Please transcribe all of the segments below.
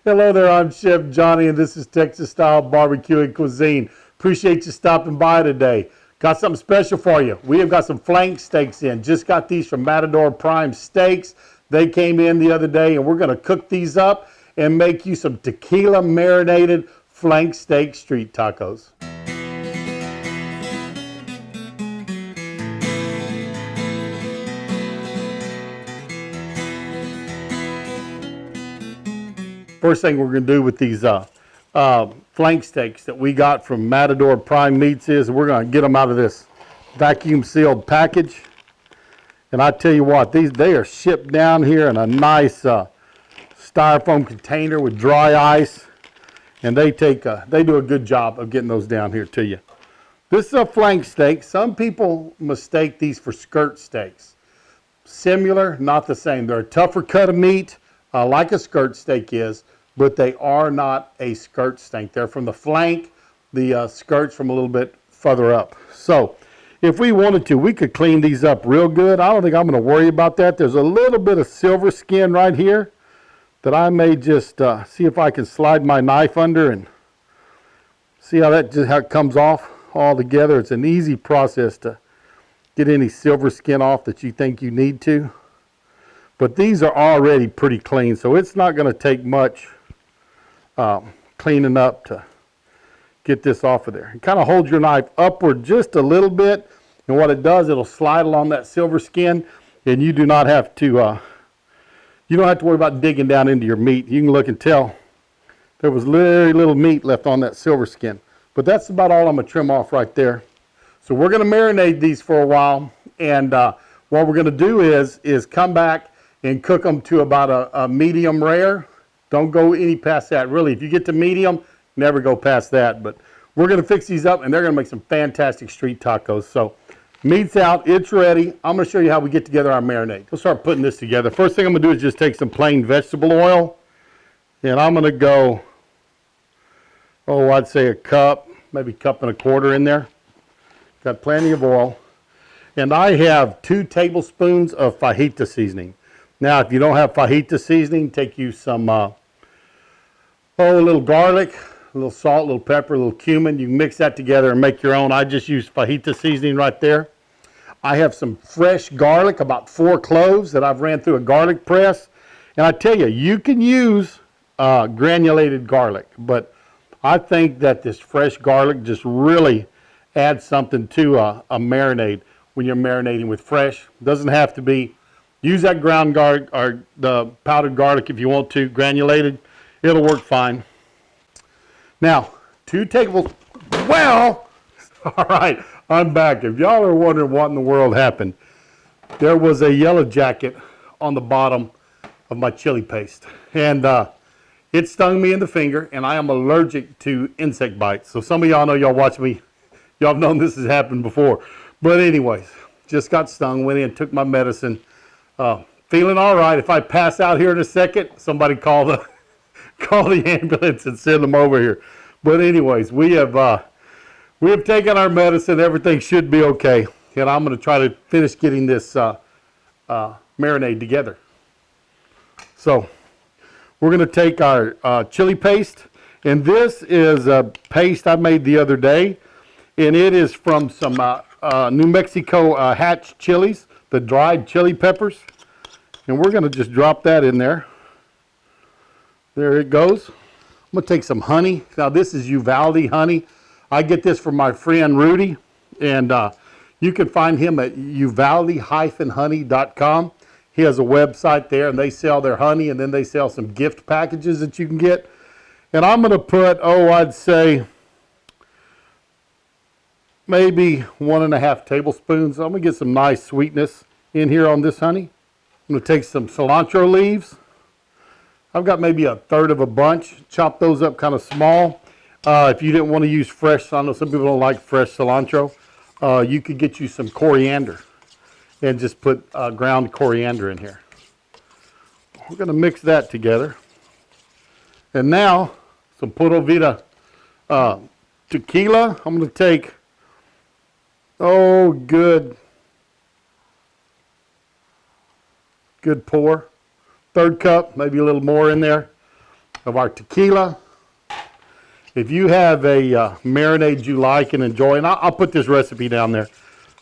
Hello there, I'm Chef Johnny, and this is Texas Style Barbecue and Cuisine. Appreciate you stopping by today. Got something special for you. We have got some flank steaks in. Just got these from Matador Prime Steaks. They came in the other day, and we're going to cook these up and make you some tequila marinated flank steak street tacos. First thing we're going to do with these flank steaks that we got from Matador Prime Meats is we're going to get them out of this vacuum sealed package. And I tell you what, they are shipped down here in a nice styrofoam container with dry ice, and they do a good job of getting those down here to you. This is a flank steak. Some people mistake these for skirt steaks. Similar, not the same. They're a tougher cut of meat. Like a skirt steak is, but they are not a skirt steak. They're from the flank, the skirt's from a little bit further up. So if we wanted to, we could clean these up real good. I don't think I'm going to worry about that. There's a little bit of silver skin right here that I may just see if I can slide my knife under and see how it comes off all together. It's an easy process to get any silver skin off that you think you need to. But these are already pretty clean, so it's not going to take much cleaning up to get this off of there. You kind of hold your knife upward just a little bit, and what it does, it'll slide along that silver skin, and you do not have to you don't have to worry about digging down into your meat. You can look and tell there was very little meat left on that silver skin. But that's about all I'm going to trim off right there. So we're going to marinate these for a while, and what we're going to do is come back and cook them to about a medium rare. Don't go any past that. Really, if you get to medium, never go past that. But we're going to fix these up, and they're going to make some fantastic street tacos. So meat's out. It's ready. I'm going to show you how we get together our marinade. We'll start putting this together. First thing I'm going to do is just take some plain vegetable oil, and I'm going to go, I'd say a cup, maybe cup and a quarter in there. Got plenty of oil. And I have 2 tablespoons of Fajita Seasoning. Now, if you don't have Fajita Seasoning, take you some, a little garlic, a little salt, a little pepper, a little cumin. You can mix that together and make your own. I just use Fajita Seasoning right there. I have some fresh garlic, about 4 cloves that I've ran through a garlic press. And I tell you, you can use granulated garlic, but I think that this fresh garlic just really adds something to a marinade when you're marinating with fresh. It doesn't have to be. Use that ground garlic or the powdered garlic if you want to, granulated. It'll work fine. Now, 2 tablespoons. Well, all right, I'm back. If y'all are wondering what in the world happened, there was a yellow jacket on the bottom of my chili paste. And it stung me in the finger, and I am allergic to insect bites. So some of y'all know, y'all watch me, y'all have known this has happened before. But anyways, just got stung, went in, took my medicine. Feeling all right. If I pass out here in a second, somebody call the ambulance and send them over here. But anyways, we have taken our medicine. Everything should be okay. And I'm going to try to finish getting this marinade together. So we're going to take our chili paste, and this is a paste I made the other day, and it is from some New Mexico hatch chilies. The dried chili peppers, and we're going to just drop that in there. There it goes. I'm going to take some honey. Now this is Uvalde Honey. I get this from my friend Rudy, and you can find him at uvalde-honey.com. He has a website there, and they sell their honey, and then they sell some gift packages that you can get. And I'm going to put, I'd say maybe 1.5 tablespoons. I'm going to get some nice sweetness in here on this honey. I'm going to take some cilantro leaves. I've got maybe 1/3 of a bunch. Chop those up kind of small. If you didn't want to use fresh, I know some people don't like fresh cilantro. You could get you some coriander and just put ground coriander in here. We're going to mix that together. And now, some Pura Vida tequila. I'm going to take good pour. 1/3 cup, maybe a little more in there. of our tequila. If you have a marinade you like and enjoy, and I'll put this recipe down there,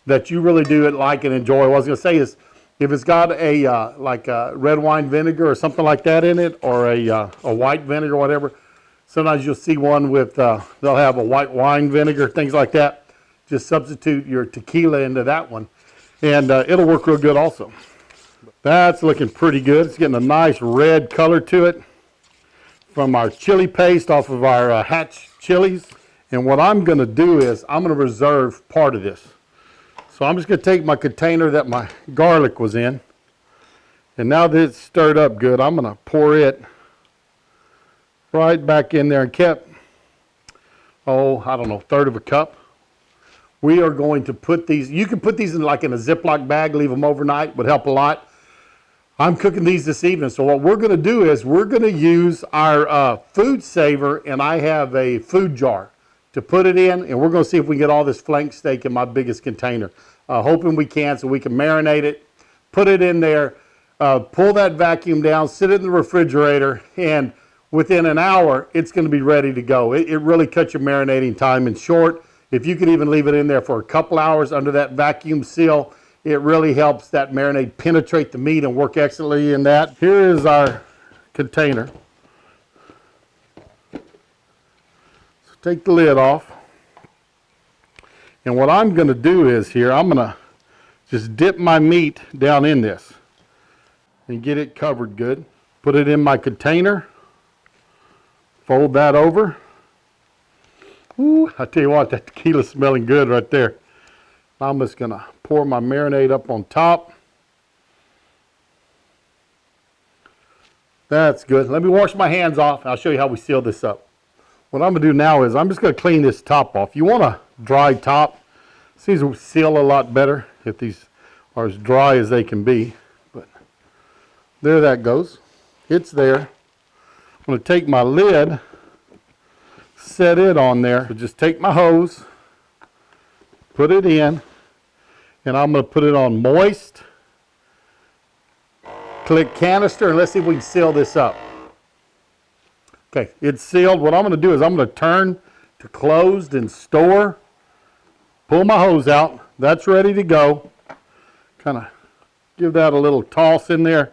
that you really do like and enjoy. What I was going to say is, if it's got a like a red wine vinegar or something like that in it, or a white vinegar, whatever. Sometimes you'll see one with, they'll have a white wine vinegar, things like that. Just substitute your tequila into that one, and it'll work real good also. That's looking pretty good. It's getting a nice red color to it from our chili paste off of our Hatch chilies. And what I'm going to do is I'm going to reserve part of this. So I'm just going to take my container that my garlic was in, and now that it's stirred up good, I'm going to pour it right back in there and kept, oh, I don't know, 1/3 of a cup. We are going to put these, you can put these in like in a Ziploc bag, leave them overnight, would help a lot. I'm cooking these this evening, so what we're going to do is we're going to use our food saver, and I have a food jar to put it in, and we're going to see if we can get all this flank steak in my biggest container. Hoping we can, so we can marinate it, put it in there, pull that vacuum down, sit it in the refrigerator, and within an hour, it's going to be ready to go. It really cuts your marinating time in short. If you could even leave it in there for a couple hours under that vacuum seal, it really helps that marinade penetrate the meat and work excellently in that. Here is our container. So take the lid off. And what I'm going to do is here, I'm going to just dip my meat down in this and get it covered good. Put it in my container. Fold that over. Ooh, I tell you what, that tequila's smelling good right there. I'm just going to pour my marinade up on top. That's good. Let me wash my hands off. I'll show you how we seal this up. What I'm going to do now is I'm just going to clean this top off. You want a dry top. These will seal a lot better if these are as dry as they can be. But there that goes. It's there. I'm going to take my lid, set it on there. So just take my hose, put it in, and I'm going to put it on moist. Click canister, and let's see if we can seal this up. Okay, it's sealed. What I'm going to do is I'm going to turn to closed and store. Pull my hose out. That's ready to go. Kind of give that a little toss in there.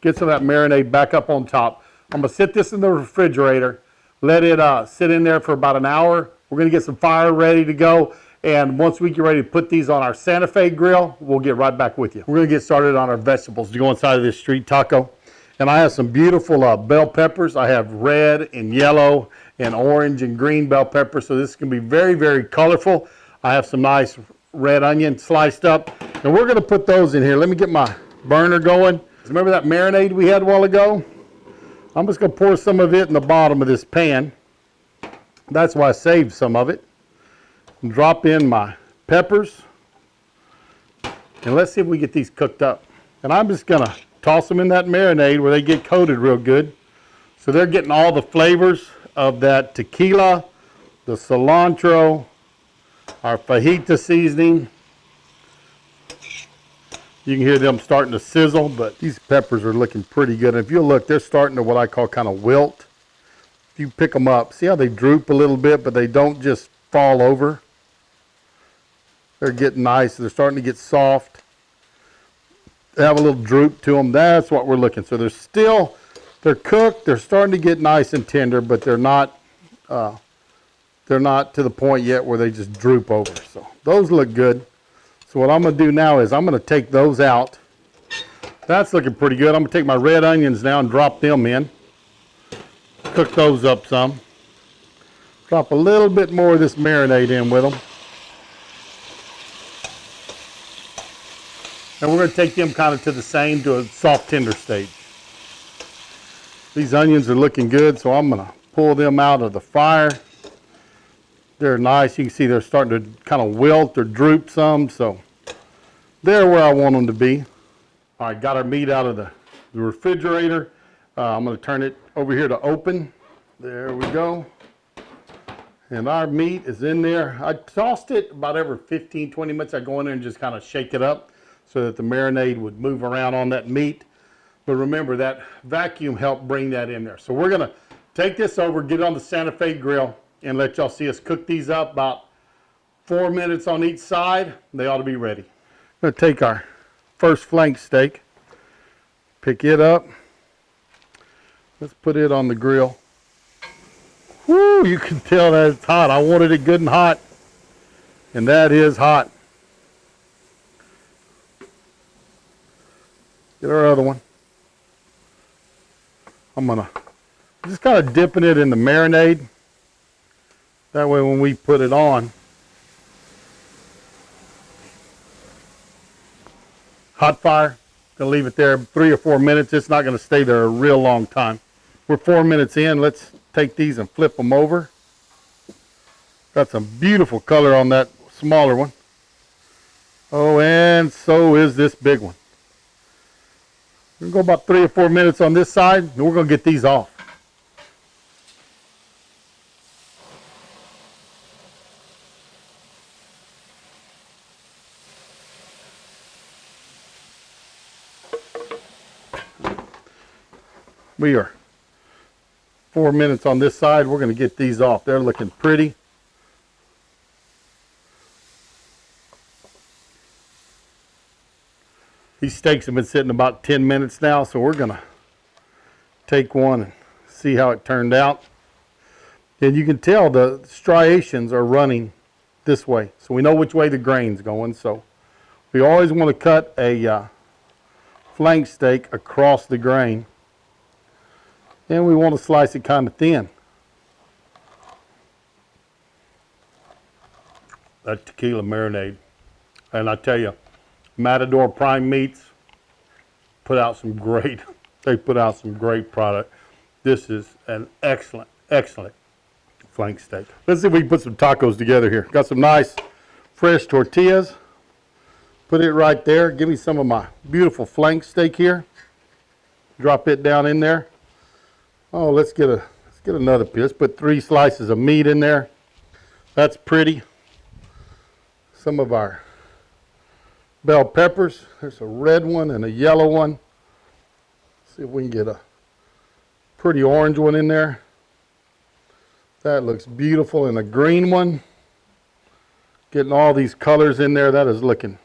Get some of that marinade back up on top. I'm going to sit this in the refrigerator. Let it sit in there for about an hour. We're going to get some fire ready to go. And once we get ready to put these on our Santa Fe grill, we'll get right back with you. We're going to get started on our vegetables to go inside of this street taco. And I have some beautiful bell peppers. I have red and yellow and orange and green bell peppers. So this is going to be very, very colorful. I have some nice red onion sliced up. And we're going to put those in here. Let me get my burner going. Remember that marinade we had a while ago? I'm just going to pour some of it in the bottom of this pan. That's why I saved some of it. Drop in my peppers. And let's see if we get these cooked up. And I'm just going to toss them in that marinade where they get coated real good. So they're getting all the flavors of that tequila, the cilantro, our fajita seasoning. You can hear them starting to sizzle, but these peppers are looking pretty good. And if you look, they're starting to what I call kind of wilt. If you pick them up, see how they droop a little bit, but they don't just fall over. They're getting nice. They're starting to get soft. They have a little droop to them. That's what we're looking. So they're cooked. They're starting to get nice and tender, but they're not to the point yet where they just droop over. So those look good. So what I'm going to do now is I'm going to take those out. That's looking pretty good. I'm going to take my red onions now and drop them in. Cook those up some. Drop a little bit more of this marinade in with them. And we're going to take them kind of to a soft tender stage. These onions are looking good, so I'm going to pull them out of the fire. They're nice. You can see they're starting to kind of wilt or droop some, so they're where I want them to be. All right, got our meat out of the refrigerator. I'm going to turn it over here to open. There we go. And our meat is in there. I tossed it about every 15, 20 minutes. I go in there and just kind of shake it up so that the marinade would move around on that meat. But remember, that vacuum helped bring that in there. So we're going to take this over, get it on the Santa Fe grill, and let y'all see us cook these up about 4 minutes on each side. They ought to be ready. I'm going to take our first flank steak, pick it up. Let's put it on the grill. Woo, you can tell that it's hot. I wanted it good and hot, and that is hot. Get our other one. I'm gonna just kind of dipping it in the marinade. That way when we put it on, hot fire, gonna leave it there 3 or 4 minutes. It's not gonna stay there a real long time. We're 4 minutes in. Let's take these and flip them over. Got some beautiful color on that smaller one. Oh, and so is this big one. We're going to go about 3 or 4 minutes on this side, and we're going to get these off. We are 4 minutes on this side. We're going to get these off. They're looking pretty. These steaks have been sitting about 10 minutes now, so we're going to take one and see how it turned out. And you can tell the striations are running this way, so we know which way the grain's going. So we always want to cut a flank steak across the grain, and we want to slice it kind of thin. That tequila marinade, and I tell you, Matador Prime Meats put out some great, they put out some great product. This is an excellent, excellent flank steak. Let's see if we can put some tacos together here. Got some nice fresh tortillas. Put it right there. Give me some of my beautiful flank steak here. Drop it down in there. Oh, let's get another piece. Let's put 3 slices of meat in there. That's pretty. Some of our bell peppers. There's a red one and a yellow one. See if we can get a pretty orange one in there. That looks beautiful. And a green one. Getting all these colors in there. That is looking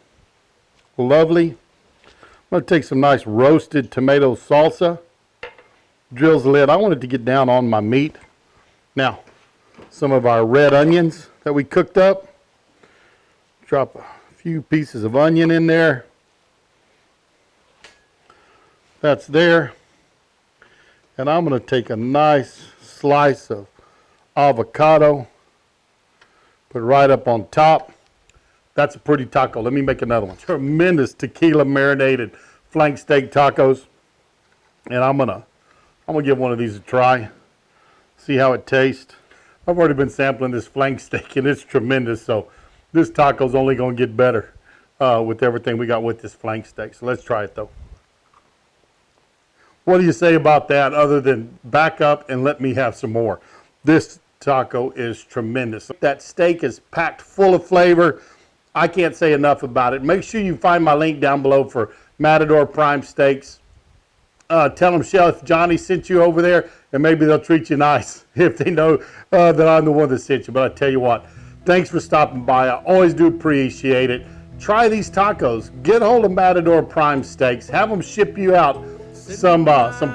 lovely. I'm going to take some nice roasted tomato salsa. Drills the lid. I want it to get down on my meat. Now, some of our red onions that we cooked up. Drop a few pieces of onion in there. That's there. And I'm going to take a nice slice of avocado. Put it right up on top. That's a pretty taco. Let me make another one. Tremendous tequila marinated flank steak tacos. And I'm gonna give one of these a try. See how it tastes. I've already been sampling this flank steak and it's tremendous. So this taco's only going to get better with everything we got with this flank steak. So let's try it though. What do you say about that other than back up and let me have some more? This taco is tremendous. That steak is packed full of flavor. I can't say enough about it. Make sure you find my link down below for Matador Prime Steaks. Tell them Chef Johnny sent you over there, and maybe they'll treat you nice if they know that I'm the one that sent you. But I tell you what, thanks for stopping by. I always do appreciate it. Try these tacos. Get hold of Matador Prime Steaks. Have them ship you out some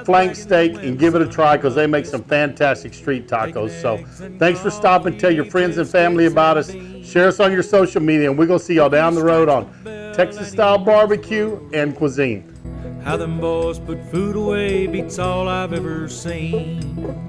flank steak and give it a try because they make some fantastic street tacos. So thanks for stopping. Tell your friends and family about us. Share us on your social media, and we're going to see y'all down the road on Texas-style barbecue and cuisine. How them boys put food away beats all I've ever seen.